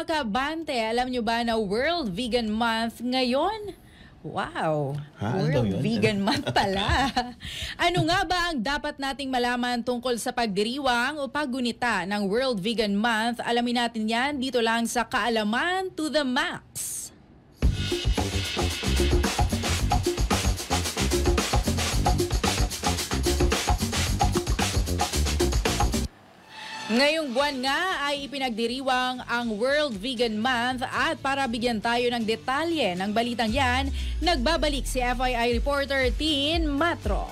mga kabante, alam nyo ba na World Vegan Month ngayon? Wow! World Vegan Month pala. Ano nga ba ang dapat nating malaman tungkol sa pagdiriwang o paggunita ng World Vegan Month? Alamin natin yan dito lang sa Kaalaman to the Max. Ngayong buwan nga ay ipinagdiriwang ang World Vegan Month at para bigyan tayo ng detalye ng balitang yan, nagbabalik si FYI reporter Tin Matro.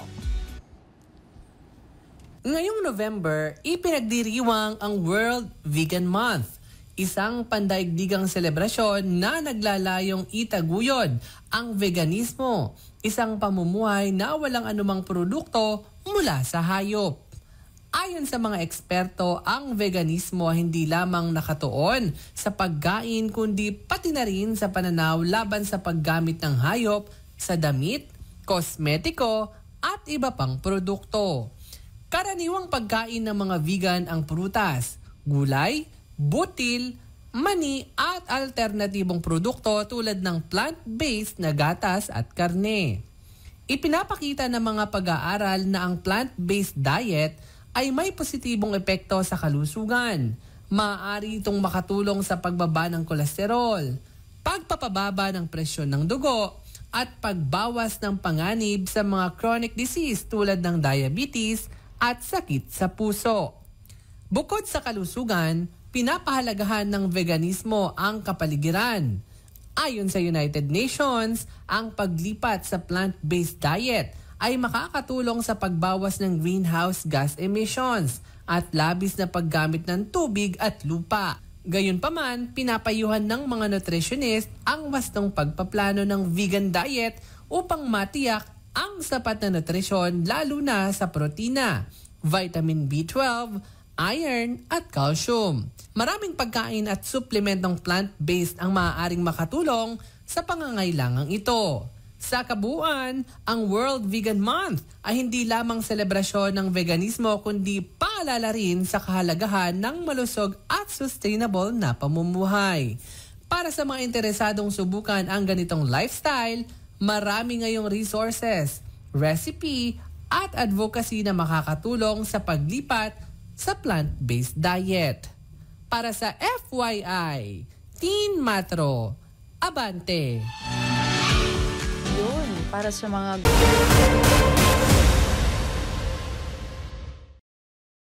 Ngayong November, ipinagdiriwang ang World Vegan Month, isang pandaigdigang selebrasyon na naglalayong itaguyod ang veganismo, isang pamumuhay na walang anumang produkto mula sa hayop. Ayon sa mga eksperto, ang veganismo hindi lamang nakatuon sa pagkain kundi pati na rin sa pananaw laban sa paggamit ng hayop sa damit, kosmetiko at iba pang produkto. Karaniwang pagkain ng mga vegan ang prutas, gulay, butil, mani at alternatibong produkto tulad ng plant-based na gatas at karne. Ipinapakita ng mga pag-aaral na ang plant-based diet ay may positibong epekto sa kalusugan. Maaari itong makatulong sa pagbaba ng kolesterol, pagpapababa ng presyon ng dugo, at pagbawas ng panganib sa mga chronic disease tulad ng diabetes at sakit sa puso. Bukod sa kalusugan, pinapahalagahan ng veganismo ang kapaligiran. Ayon sa United Nations, ang paglipat sa plant-based diet ay makakatulong sa pagbawas ng greenhouse gas emissions at labis na paggamit ng tubig at lupa. Gayunpaman, pinapayuhan ng mga nutritionist ang wastong pagpaplano ng vegan diet upang matiyak ang sapat na nutrisyon lalo na sa protina, vitamin B12, iron at calcium. Maraming pagkain at suplementong plant-based ang maaaring makatulong sa pangangailangang ito. Sa kabuuan, ang World Vegan Month ay hindi lamang selebrasyon ng veganismo kundi paalala rin sa kahalagahan ng malusog at sustainable na pamumuhay. Para sa mga interesadong subukan ang ganitong lifestyle, marami ngayong resources, recipe at advocacy na makakatulong sa paglipat sa plant-based diet. Para sa FYI, Tin Matro, Abante! Yun, para sa mga